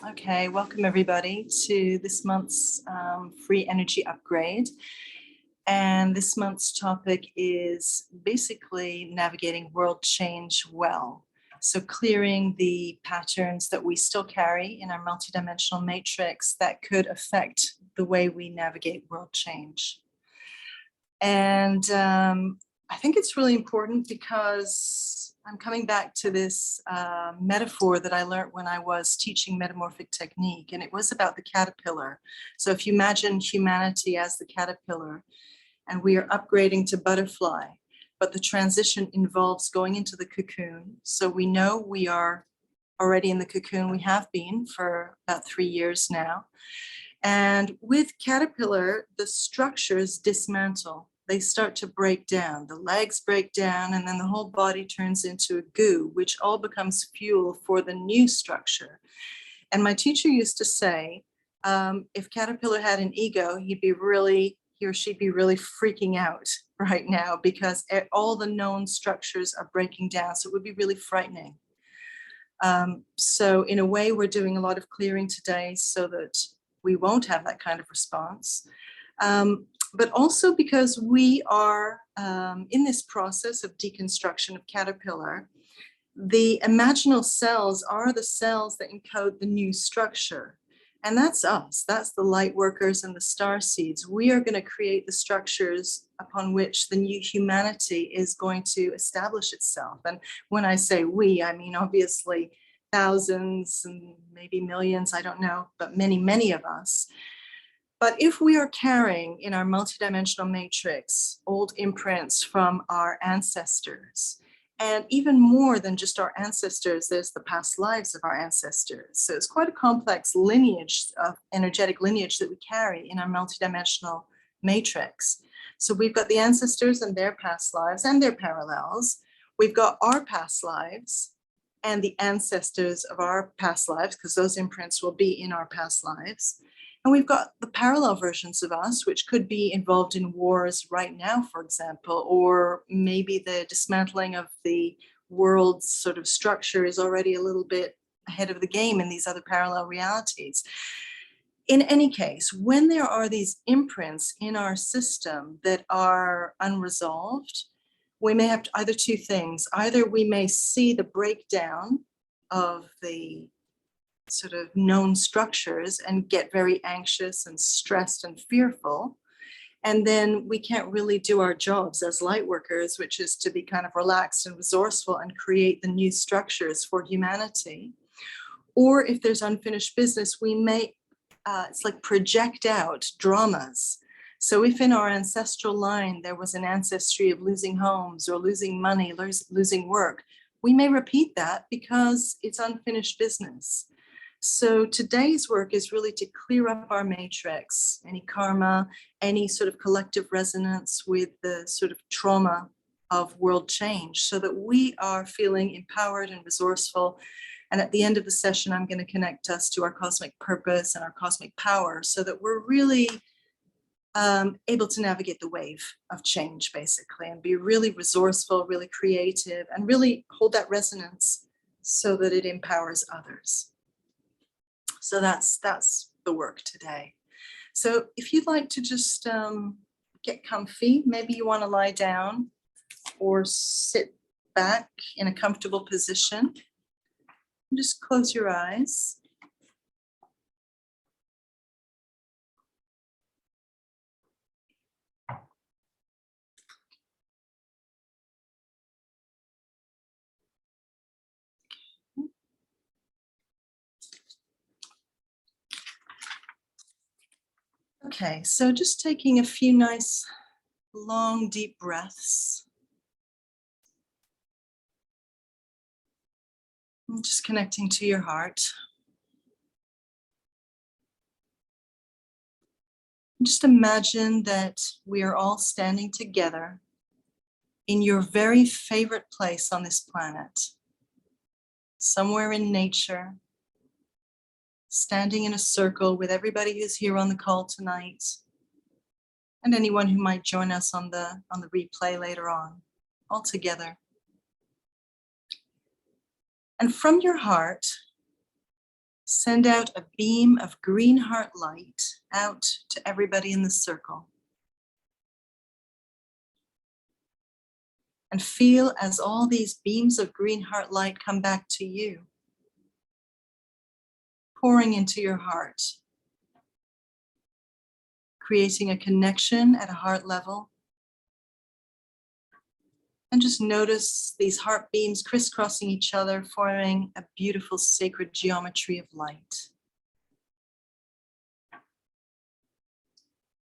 Okay, welcome everybody to this month's free energy upgrade. And this month's topic is basically navigating world change well. So clearing the patterns that we still carry in our multidimensional matrix that could affect the way we navigate world change. And I think it's really important because I'm coming back to this metaphor that I learned when I was teaching metamorphic technique, and it was about the caterpillar. So if you imagine humanity as the caterpillar, and we are upgrading to butterfly, but the transition involves going into the cocoon. So we know we are already in the cocoon. We have been for about 3 years now. And with caterpillar, the structures dismantle. They start to break down. The legs break down, and then the whole body turns into a goo, which all becomes fuel for the new structure. And my teacher used to say, if caterpillar had an ego, he or she'd be really freaking out right now because all the known structures are breaking down. So it would be really frightening. So in a way, we're doing a lot of clearing today so that we won't have that kind of response. But also because we are in this process of deconstruction of caterpillar, the imaginal cells are the cells that encode the new structure. And that's us, that's the light workers and the star seeds. We are going to create the structures upon which the new humanity is going to establish itself. And when I say we, I mean, obviously, thousands and maybe millions, I don't know, but many, many of us. But if we are carrying in our multidimensional matrix old imprints from our ancestors, and even more than just our ancestors, there's the past lives of our ancestors. So it's quite a complex lineage, of energetic lineage that we carry in our multidimensional matrix. So we've got the ancestors and their past lives and their parallels. We've got our past lives and the ancestors of our past lives, because those imprints will be in our past lives. And we've got the parallel versions of us, which could be involved in wars right now, for example, or maybe the dismantling of the world's sort of structure is already a little bit ahead of the game in these other parallel realities. In any case, when there are these imprints in our system that are unresolved, we may have either two things. Either we may see the breakdown of the sort of known structures and get very anxious and stressed and fearful. And then we can't really do our jobs as light workers, which is to be kind of relaxed and resourceful and create the new structures for humanity. Or if there's unfinished business, we may, it's like project out dramas. So if in our ancestral line, there was an ancestry of losing homes or losing money, losing work, we may repeat that because it's unfinished business. So today's work is really to clear up our matrix, any karma, any sort of collective resonance with the sort of trauma of world change, so that we are feeling empowered and resourceful. And at the end of the session, I'm going to connect us to our cosmic purpose and our cosmic power so that we're really able to navigate the wave of change, basically, and be really resourceful, really creative, and really hold that resonance so that it empowers others. So that's the work today. So if you'd like to just get comfy, maybe you want to lie down or sit back in a comfortable position. Just close your eyes. Okay, so just taking a few nice, long, deep breaths. And just connecting to your heart. Just imagine that we are all standing together in your very favorite place on this planet, somewhere in nature, standing in a circle with everybody who's here on the call tonight, and anyone who might join us on the replay later on, all together. And from your heart, Send out a beam of green heart light out to everybody in the circle. And feel as all these beams of green heart light come back to you, pouring into your heart, creating a connection at a heart level. And just notice these heart beams crisscrossing each other, forming a beautiful sacred geometry of light.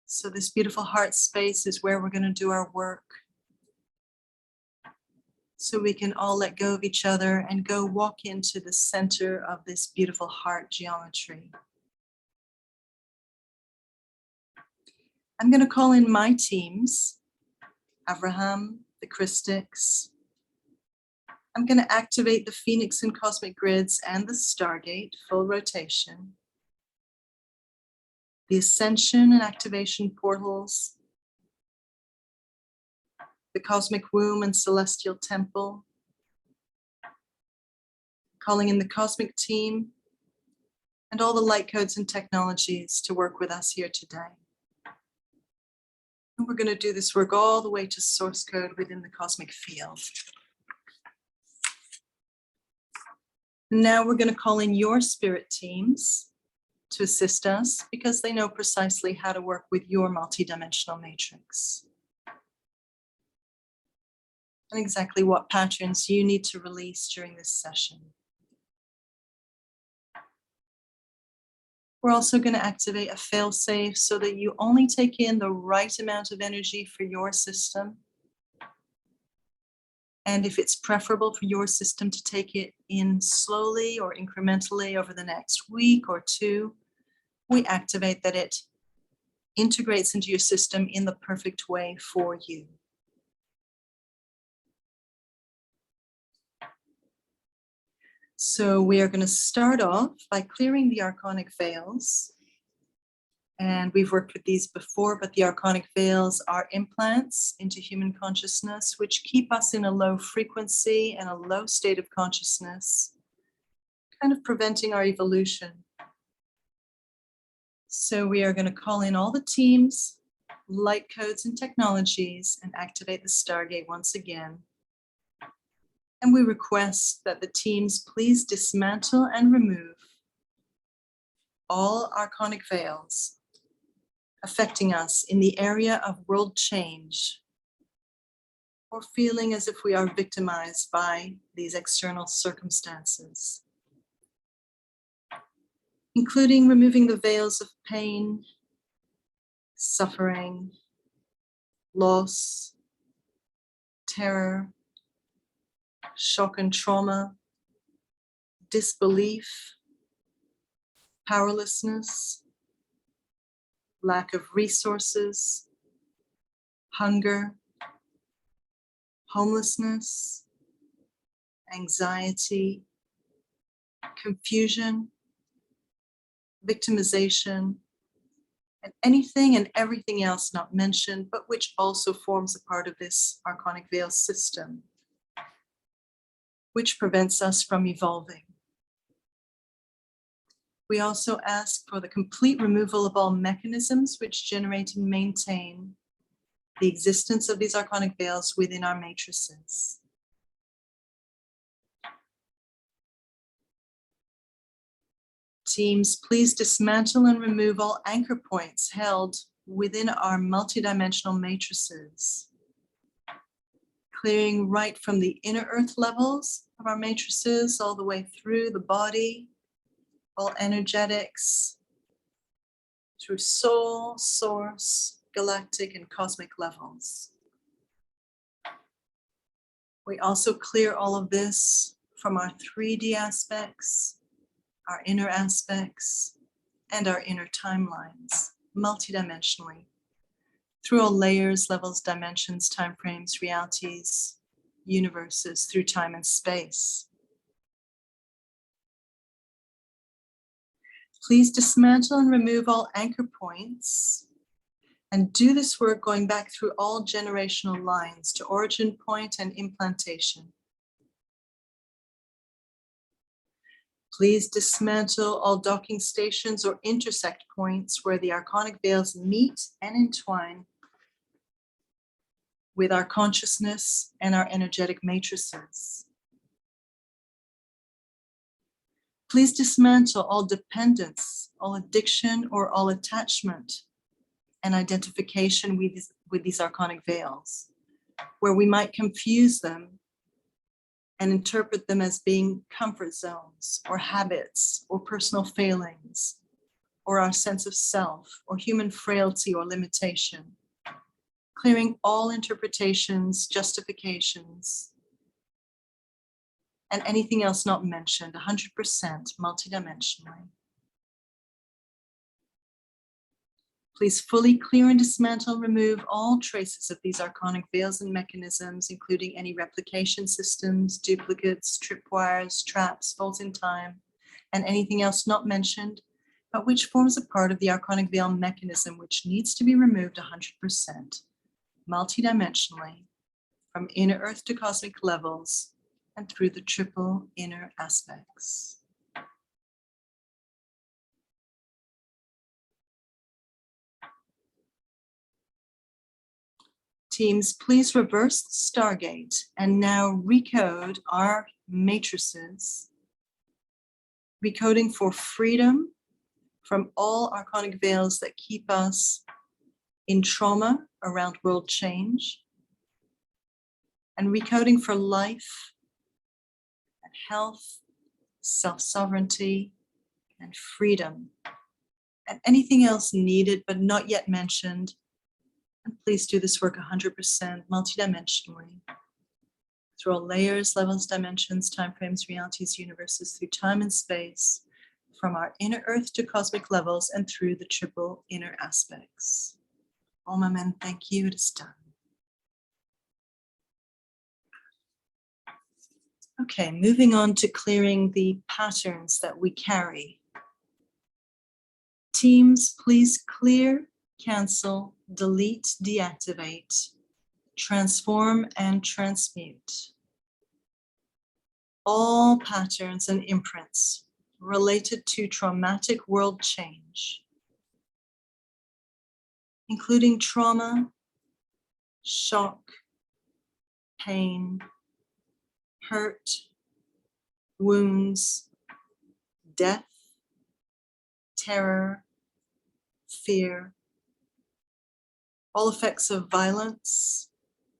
So this beautiful heart space is where we're going to do our work. So we can all let go of each other and go walk into the center of this beautiful heart geometry. I'm going to call in my teams, Avraham, the Christics. I'm going to activate the Phoenix and Cosmic Grids and the Stargate, full rotation. The Ascension and Activation Portals, the Cosmic Womb and Celestial Temple, calling in the Cosmic Team, and all the light codes and technologies to work with us here today. And we're going to do this work all the way to source code within the cosmic field. Now we're going to call in your spirit teams to assist us because they know precisely how to work with your multidimensional matrix and exactly what patterns you need to release during this session. We're also going to activate a fail-safe so that you only take in the right amount of energy for your system. And if it's preferable for your system to take it in slowly or incrementally over the next week or two, we activate that it integrates into your system in the perfect way for you. So we are going to start off by clearing the archonic veils. And we've worked with these before, but the archonic veils are implants into human consciousness, which keep us in a low frequency and a low state of consciousness, kind of preventing our evolution. So we are going to call in all the teams, light codes and technologies, and activate the Stargate once again. And we request that the teams please dismantle and remove all archonic veils affecting us in the area of world change or feeling as if we are victimized by these external circumstances, including removing the veils of pain, suffering, loss, terror, shock and trauma, disbelief, powerlessness, lack of resources, hunger, homelessness, anxiety, confusion, victimization, and anything and everything else not mentioned, but which also forms a part of this archonic veil system, which prevents us from evolving. We also ask for the complete removal of all mechanisms which generate and maintain the existence of these archonic veils within our matrices. Teams, please dismantle and remove all anchor points held within our multidimensional matrices, clearing right from the inner earth levels of our matrices all the way through the body, all energetics, through soul, source, galactic, and cosmic levels. We also clear all of this from our 3D aspects, our inner aspects, and our inner timelines, multidimensionally, through all layers, levels, dimensions, timeframes, realities, universes, through time and space. Please dismantle and remove all anchor points and do this work going back through all generational lines to origin point and implantation. Please dismantle all docking stations or intersect points where the archonic veils meet and entwine with our consciousness and our energetic matrices. Please dismantle all dependence, all addiction, or all attachment and identification with these archonic veils, where we might confuse them and interpret them as being comfort zones or habits or personal failings or our sense of self or human frailty or limitation, clearing all interpretations, justifications, and anything else not mentioned, 100% multidimensionally. Please fully clear and dismantle, remove all traces of these archonic veils and mechanisms, including any replication systems, duplicates, tripwires, traps, folds in time, and anything else not mentioned, but which forms a part of the archonic veil mechanism, which needs to be removed 100%, multidimensionally, from inner earth to cosmic levels, and through the triple inner aspects. Teams, please reverse the Stargate and now recode our matrices, recoding for freedom from all archonic veils that keep us in trauma around world change, and recoding for life and health, self-sovereignty, and freedom, and anything else needed but not yet mentioned. And please do this work 100% multidimensionally through all layers, levels, dimensions, timeframes, realities, universes, through time and space, from our inner earth to cosmic levels, and through the triple inner aspects. Om Amen. Thank you. It is done. Okay, moving on to clearing the patterns that we carry. Teams, please clear, cancel, delete, deactivate, transform, and transmute all patterns and imprints related to traumatic world change, including trauma, shock, pain, hurt, wounds, death, terror, fear, all effects of violence,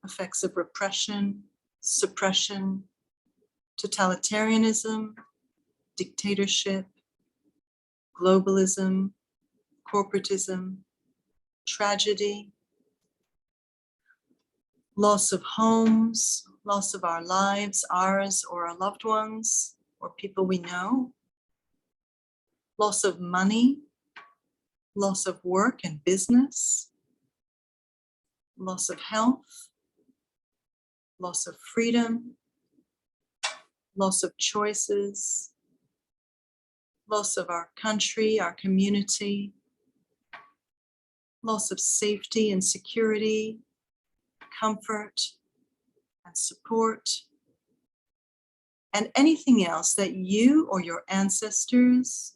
effects of repression, suppression, totalitarianism, dictatorship, globalism, corporatism, tragedy, loss of homes, loss of our lives, ours or our loved ones or people we know, loss of money, loss of work and business, loss of health, loss of freedom, loss of choices, loss of our country, our community, loss of safety and security, comfort and support, and anything else that you or your ancestors,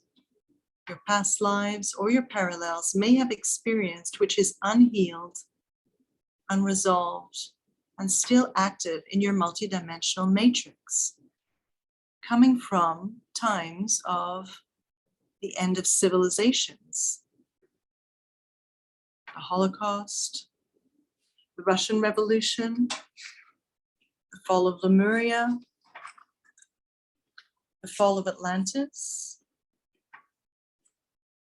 your past lives, or your parallels may have experienced, which is unhealed, unresolved, and still active in your multidimensional matrix, coming from times of the end of civilizations, the Holocaust, the Russian Revolution, the fall of Lemuria, the fall of Atlantis,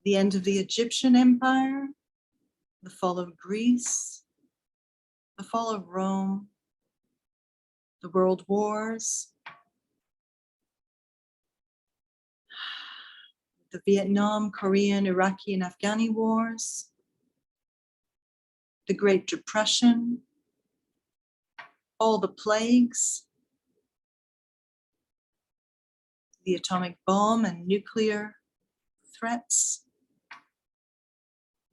the end of the Egyptian Empire, the fall of Greece, the fall of Rome, the world wars, the Vietnam, Korean, Iraqi, and Afghani wars, the Great Depression, all the plagues, the atomic bomb and nuclear threats,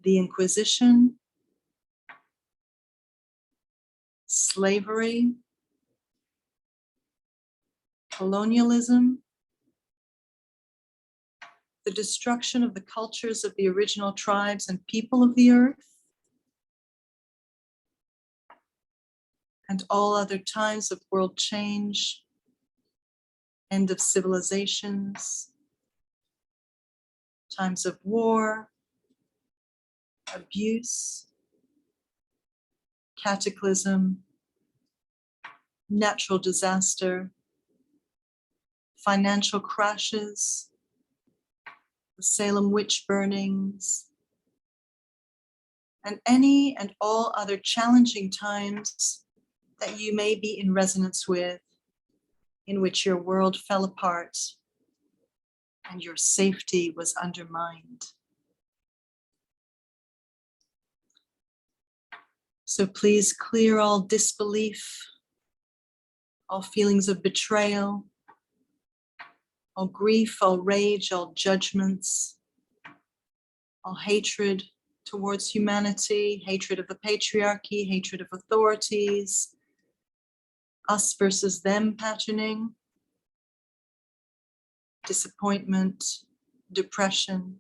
the Inquisition, slavery, colonialism, the destruction of the cultures of the original tribes and people of the earth, and all other times of world change, end of civilizations, times of war, abuse, cataclysm, natural disaster, financial crashes, the Salem witch burnings, and any and all other challenging times that you may be in resonance with, in which your world fell apart and your safety was undermined. So please clear all disbelief, all feelings of betrayal, all grief, all rage, all judgments, all hatred towards humanity, hatred of the patriarchy, hatred of authorities, us versus them patterning, disappointment, depression,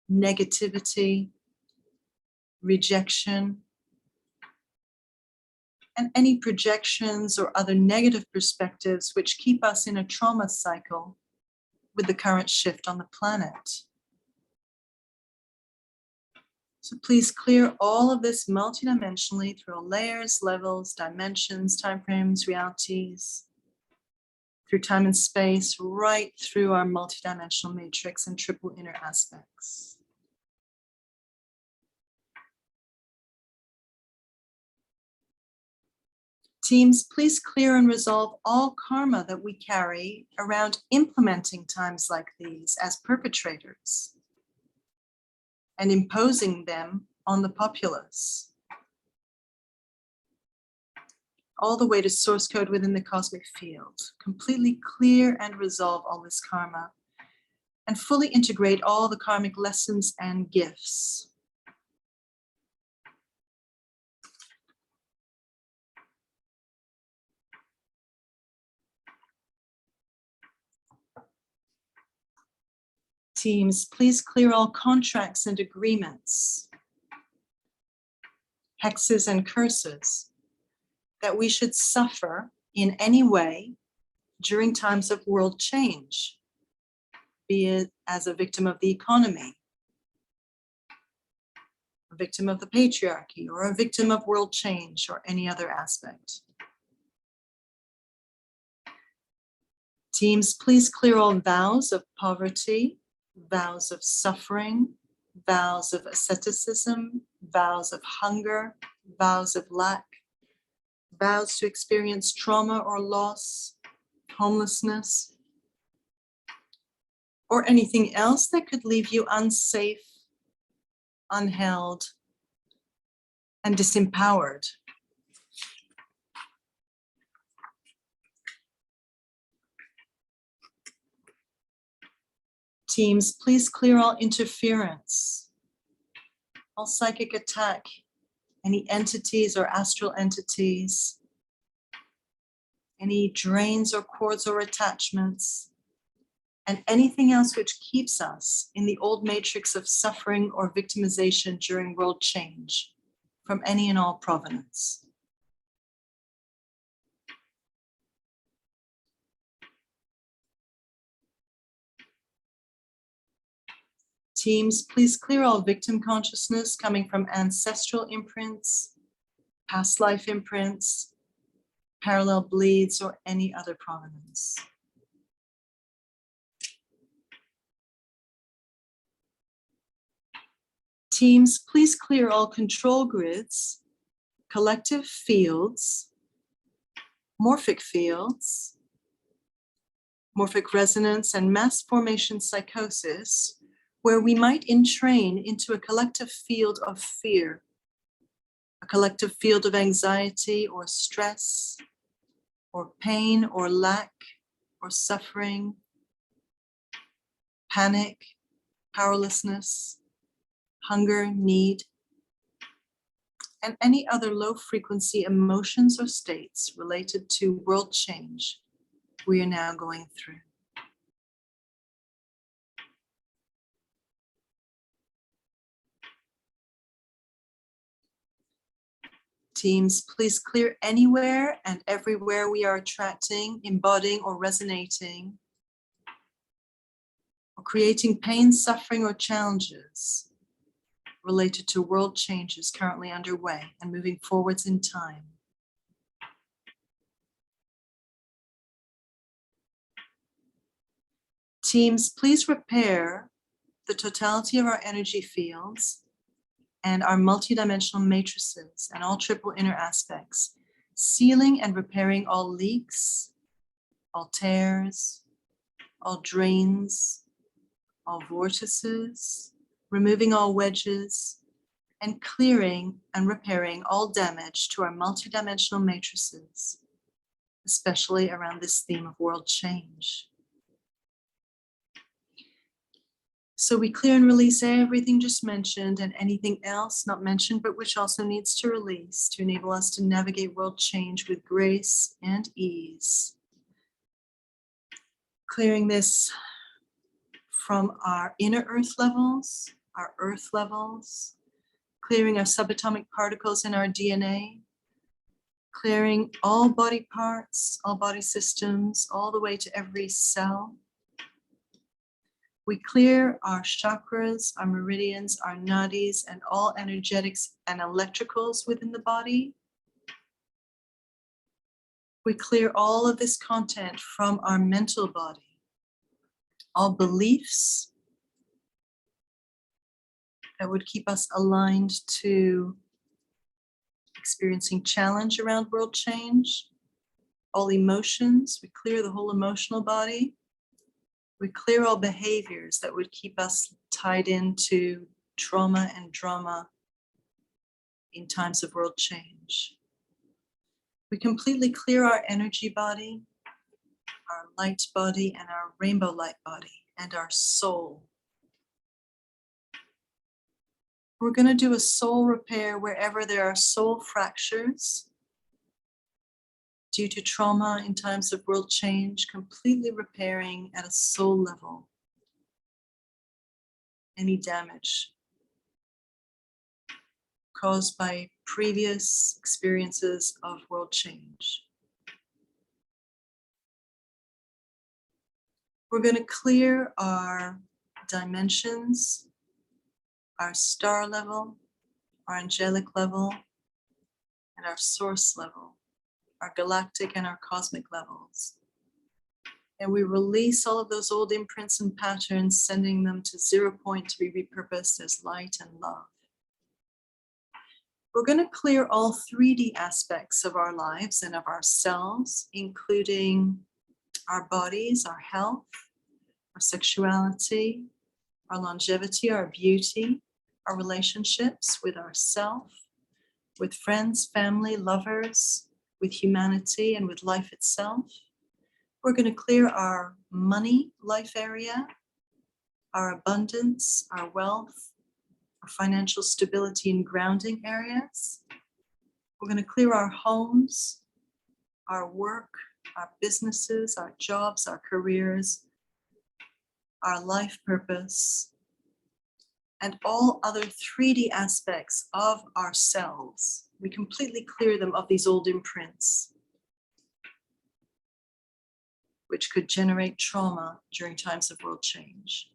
negativity, rejection, and any projections or other negative perspectives which keep us in a trauma cycle with the current shift on the planet. So please clear all of this multidimensionally through all layers, levels, dimensions, timeframes, realities, through time and space, right through our multidimensional matrix and triple inner aspects. Teams, please clear and resolve all karma that we carry around implementing times like these as perpetrators and imposing them on the populace, all the way to source code within the cosmic field. Completely clear and resolve all this karma and fully integrate all the karmic lessons and gifts. Teams, please clear all contracts and agreements, hexes and curses that we should suffer in any way during times of world change, be it as a victim of the economy, a victim of the patriarchy, or a victim of world change or any other aspect. Teams, please clear all vows of poverty, vows of suffering, vows of asceticism, vows of hunger, vows of lack, vows to experience trauma or loss, homelessness, or anything else that could leave you unsafe, unheld, and disempowered. Teams, please clear all interference, all psychic attack, any entities or astral entities, any drains or cords or attachments, and anything else which keeps us in the old matrix of suffering or victimization during world change from any and all provenance. Teams, please clear all victim consciousness coming from ancestral imprints, past life imprints, parallel bleeds, or any other provenance. Teams, please clear all control grids, collective fields, morphic fields, morphic resonance, and mass formation psychosis, where we might entrain into a collective field of fear, a collective field of anxiety or stress, or pain or lack or suffering, panic, powerlessness, hunger, need, and any other low frequency emotions or states related to world change we are now going through. Teams, please clear anywhere and everywhere we are attracting, embodying, or resonating, or creating pain, suffering, or challenges related to world changes currently underway and moving forwards in time. Teams, please repair the totality of our energy fields and our multidimensional matrices and all triple inner aspects, sealing and repairing all leaks, all tears, all drains, all vortices, removing all wedges, and clearing and repairing all damage to our multidimensional matrices, especially around this theme of world change. So we clear and release everything just mentioned and anything else not mentioned, but which also needs to release to enable us to navigate world change with grace and ease. Clearing this from our inner earth levels, clearing our subatomic particles in our DNA, clearing all body parts, all body systems, all the way to every cell. We clear our chakras, our meridians, our nadis, and all energetics and electricals within the body. We clear all of this content from our mental body, all beliefs that would keep us aligned to experiencing challenge around world change, all emotions. We clear the whole emotional body. We clear all behaviors that would keep us tied into trauma and drama in times of world change. We completely clear our energy body, our light body, and our rainbow light body, and our soul. We're going to do a soul repair wherever there are soul fractures due to trauma in times of world change, completely repairing at a soul level any damage caused by previous experiences of world change. We're going to clear our dimensions, our star level, our angelic level, and our source level, our galactic and our cosmic levels. And we release all of those old imprints and patterns, sending them to 0 point to be repurposed as light and love. We're going to clear all 3D aspects of our lives and of ourselves, including our bodies, our health, our sexuality, our longevity, our beauty, our relationships with ourself, with friends, family, lovers, with humanity, and with life itself. We're going to clear our money life area, our abundance, our wealth, our financial stability and grounding areas. We're going to clear our homes, our work, our businesses, our jobs, our careers, our life purpose, and all other 3D aspects of ourselves. We completely clear them of these old imprints, which could generate trauma during times of world change.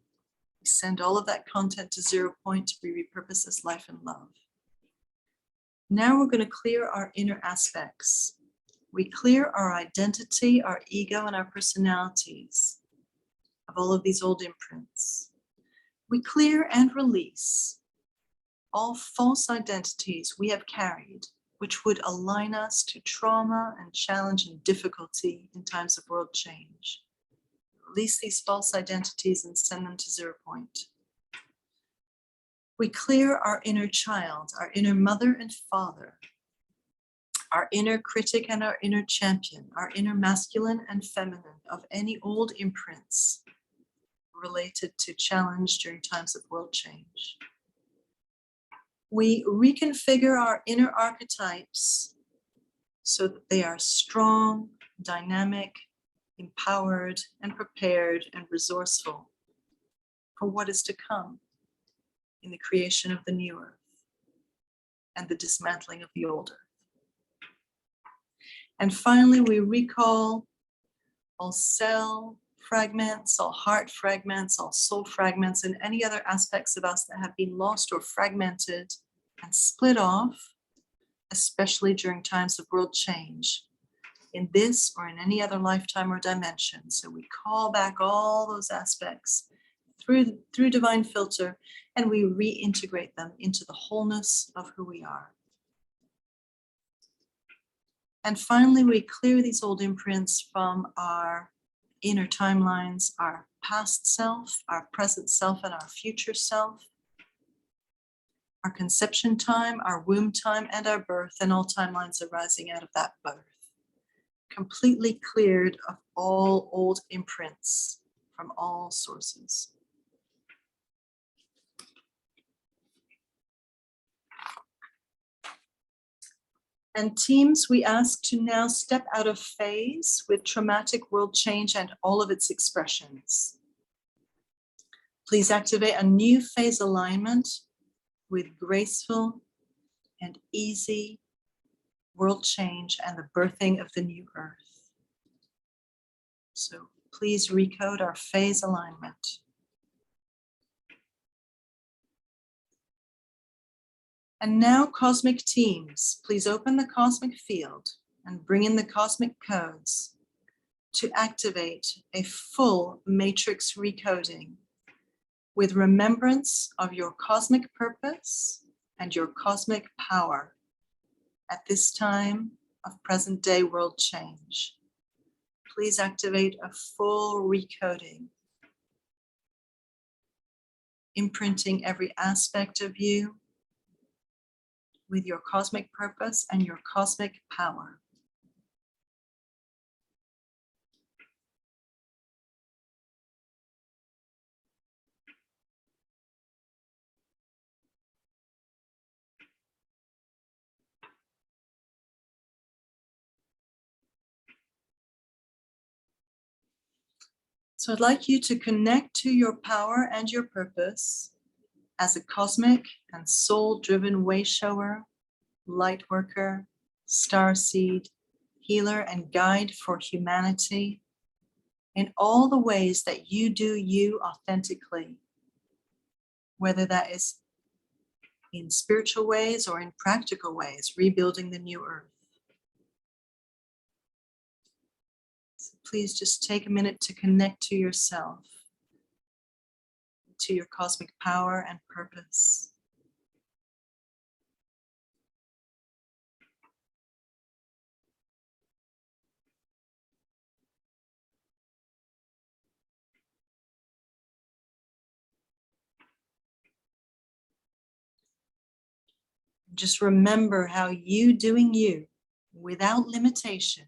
We send all of that content to 0 point to be repurposed as life and love. Now we're going to clear our inner aspects. We clear our identity, our ego, and our personalities of all of these old imprints. We clear and release all false identities we have carried, which would align us to trauma and challenge and difficulty in times of world change. Release these false identities and send them to 0 point. We clear our inner child, our inner mother and father, our inner critic and our inner champion, our inner masculine and feminine of any old imprints related to challenge during times of world change. We reconfigure our inner archetypes so that they are strong, dynamic, empowered, and prepared and resourceful for what is to come in the creation of the new earth and the dismantling of the old earth. And finally, we recall all cell fragments, all heart fragments, all soul fragments, and any other aspects of us that have been lost or fragmented and split off, especially during times of world change, in this or in any other lifetime or dimension. So we call back all those aspects through divine filter, and we reintegrate them into the wholeness of who we are. And finally, we clear these old imprints from our inner timelines, our past self, our present self, and our future self, our conception time, our womb time, and our birth, and all timelines arising out of that birth. Completely cleared of all old imprints from all sources. And teams, we ask to now step out of phase with traumatic world change and all of its expressions. Please activate a new phase alignment with graceful and easy world change and the birthing of the new earth. So please recode our phase alignment. And now, cosmic teams, please open the cosmic field and bring in the cosmic codes to activate a full matrix recoding with remembrance of your cosmic purpose and your cosmic power at this time of present day world change. Please activate a full recoding, imprinting every aspect of you with your cosmic purpose and your cosmic power. So I'd like you to connect to your power and your purpose as a cosmic and soul-driven way shower, light worker, star seed, healer, and guide for humanity in all the ways that you do you authentically, whether that is in spiritual ways or in practical ways, rebuilding the new earth. So please just take a minute to connect to yourself, to your cosmic power and purpose. Just remember how you doing you without limitation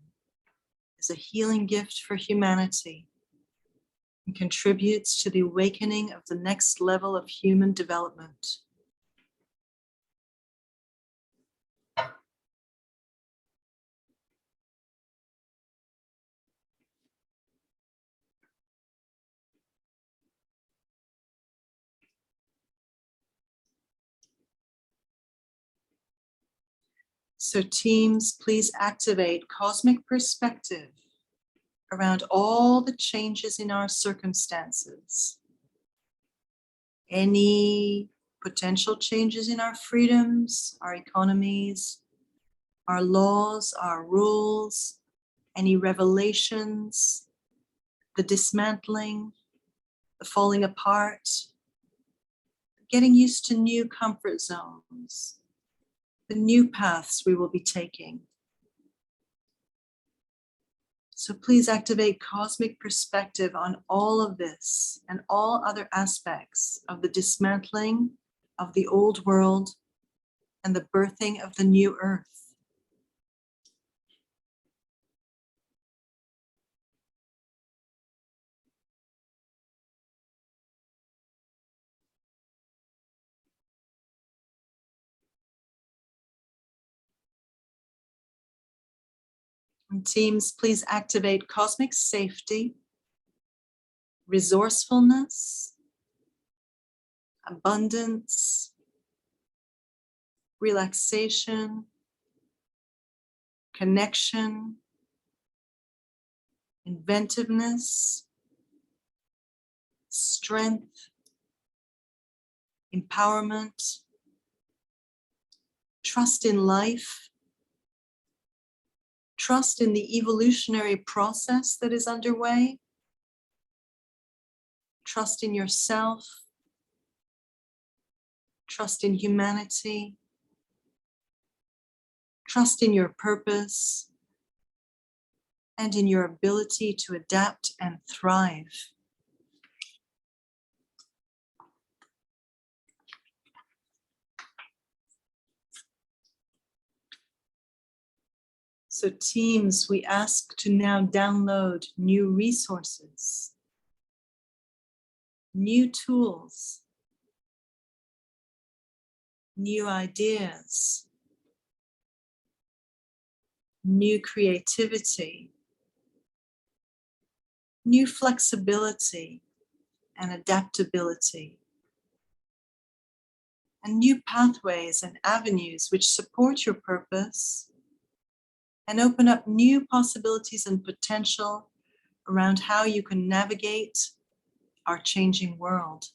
is a healing gift for humanity and contributes to the awakening of the next level of human development. So teams, please activate cosmic perspective around all the changes in our circumstances. Any potential changes in our freedoms, our economies, our laws, our rules, any revelations, the dismantling, the falling apart, getting used to new comfort zones, the new paths we will be taking. So please activate cosmic perspective on all of this and all other aspects of the dismantling of the old world and the birthing of the new earth. And teams, please activate cosmic safety, resourcefulness, abundance, relaxation, connection, inventiveness, strength, empowerment, trust in life, trust in the evolutionary process that is underway, trust in yourself, trust in humanity, trust in your purpose, and in your ability to adapt and thrive. So teams, we ask to now download new resources, new tools, new ideas, new creativity, new flexibility and adaptability, and new pathways and avenues which support your purpose and open up new possibilities and potential around how you can navigate our changing world.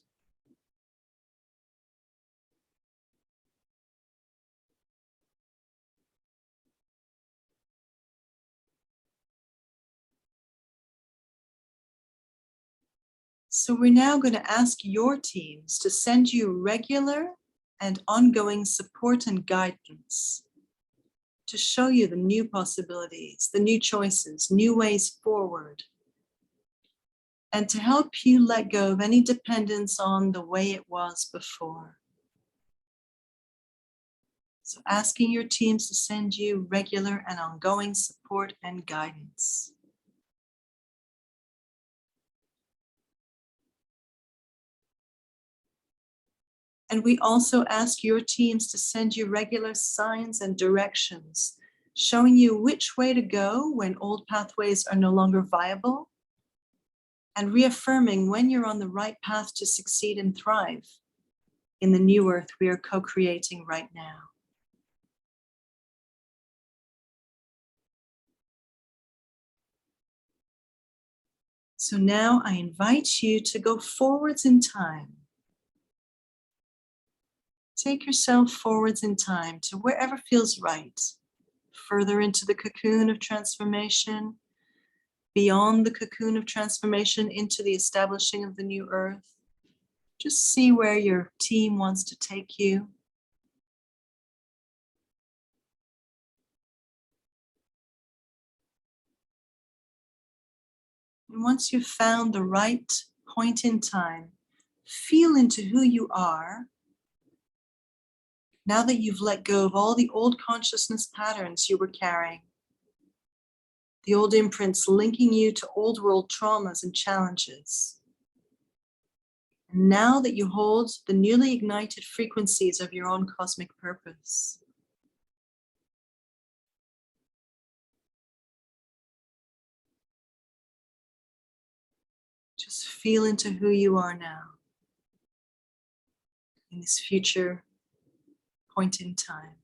So we're now going to ask your teams to send you regular and ongoing support and guidance to show you the new possibilities, the new choices, new ways forward, and to help you let go of any dependence on the way it was before. So asking your teams to send you regular and ongoing support and guidance. And we also ask your teams to send you regular signs and directions, showing you which way to go when old pathways are no longer viable, and reaffirming when you're on the right path to succeed and thrive in the new earth we are co-creating right now. So now I invite you to go forwards in time. Take yourself forwards in time to wherever feels right, further into the cocoon of transformation, beyond the cocoon of transformation into the establishing of the new earth. Just see where your team wants to take you. And once you've found the right point in time, feel into who you are. Now that you've let go of all the old consciousness patterns you were carrying, the old imprints linking you to old world traumas and challenges. And now that you hold the newly ignited frequencies of your own cosmic purpose, just feel into who you are now in this future point in time.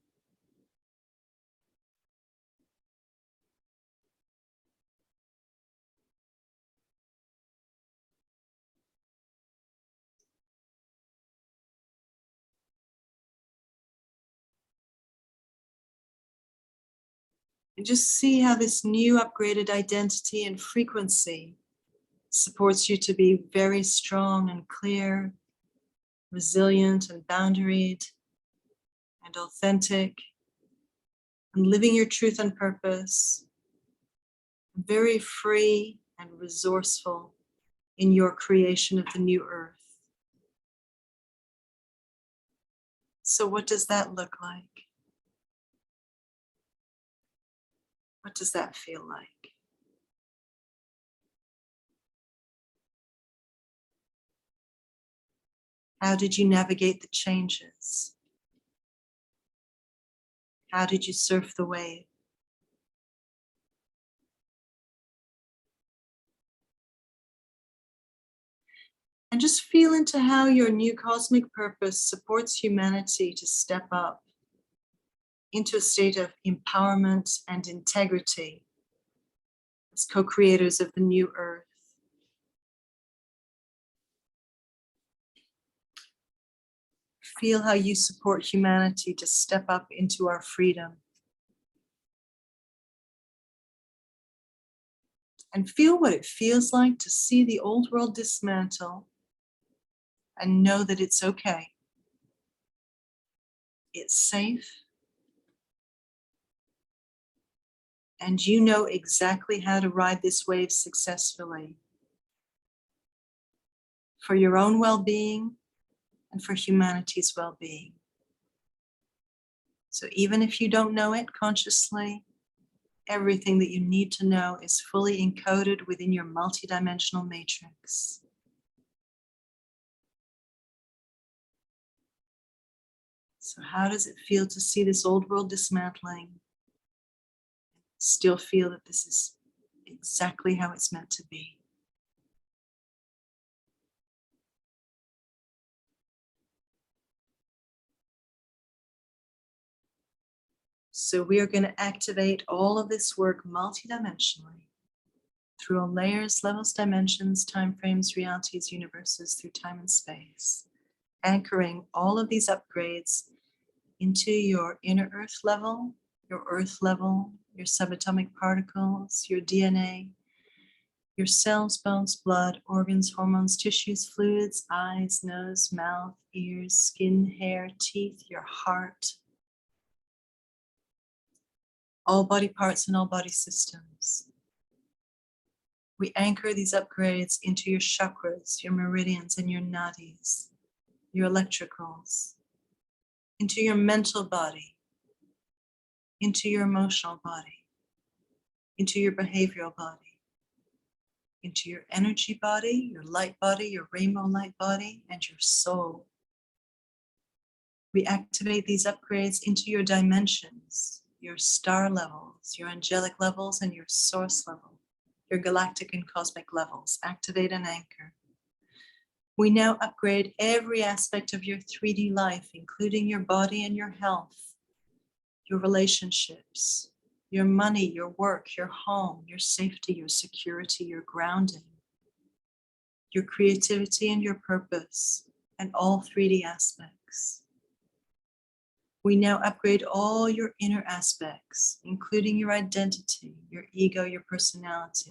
And just see how this new upgraded identity and frequency supports you to be very strong and clear, resilient and boundaried and authentic, and living your truth and purpose, very free and resourceful in your creation of the new earth. So what does that look like? What does that feel like? How did you navigate the changes? How did you surf the wave? And just feel into how your new cosmic purpose supports humanity to step up into a state of empowerment and integrity as co-creators of the new earth. Feel how you support humanity to step up into our freedom. And feel what it feels like to see the old world dismantle and know that it's okay. It's safe. And you know exactly how to ride this wave successfully for your own well-being and for humanity's well-being. So even if you don't know it consciously, everything that you need to know is fully encoded within your multidimensional matrix. So how does it feel to see this old world dismantling? Still feel that this is exactly how it's meant to be. So we are going to activate all of this work multidimensionally through all layers, levels, dimensions, timeframes, realities, universes, through time and space, anchoring all of these upgrades into your inner earth level, your earth level, your subatomic particles, your DNA, your cells, bones, blood, organs, hormones, tissues, fluids, eyes, nose, mouth, ears, skin, hair, teeth, your heart, all body parts and all body systems. We anchor these upgrades into your chakras, your meridians, and your nadis, your electricals, into your mental body, into your emotional body, into your behavioral body, into your energy body, your light body, your rainbow light body, and your soul. We activate these upgrades into your dimensions, your star levels, your angelic levels, and your source level, your galactic and cosmic levels. Activate and anchor. We now upgrade every aspect of your 3D life, including your body and your health, your relationships, your money, your work, your home, your safety, your security, your grounding, your creativity and your purpose, and all 3D aspects. We now upgrade all your inner aspects, including your identity, your ego, your personality,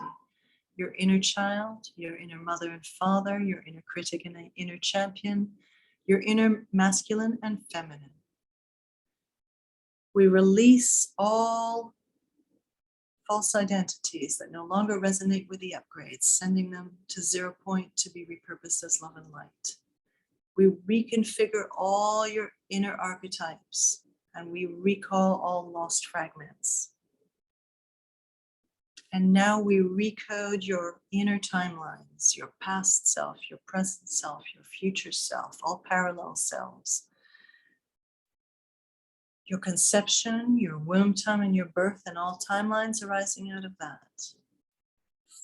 your inner child, your inner mother and father, your inner critic and inner champion, your inner masculine and feminine. We release all false identities that no longer resonate with the upgrades, sending them to 0 point to be repurposed as love and light. We reconfigure all your inner archetypes and we recall all lost fragments. And now we recode your inner timelines, your past self, your present self, your future self, all parallel selves. Your conception, your womb time, and your birth, and all timelines arising out of that.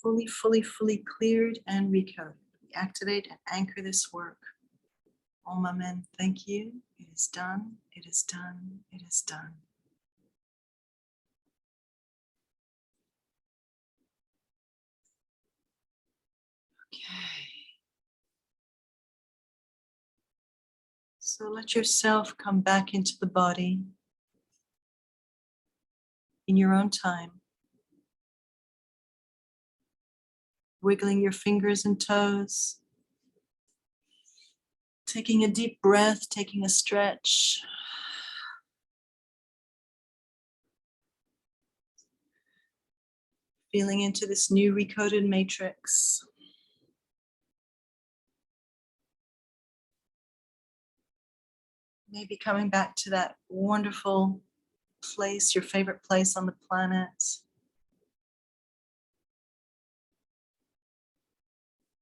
Fully, fully, fully cleared and recoded. We activate and anchor this work. Om Amen. Thank you. It is done. It is done. It is done. Okay. So let yourself come back into the body in your own time. Wiggling your fingers and toes. Taking a deep breath, taking a stretch. Feeling into this new recoded matrix. Maybe coming back to that wonderful place, your favorite place on the planet.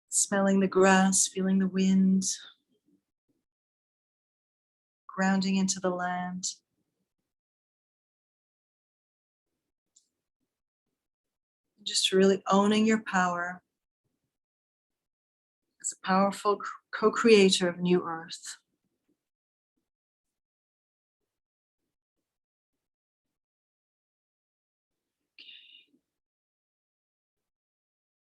Smelling the grass, feeling the wind. Grounding into the land. Just really owning your power as a powerful co-creator of New Earth.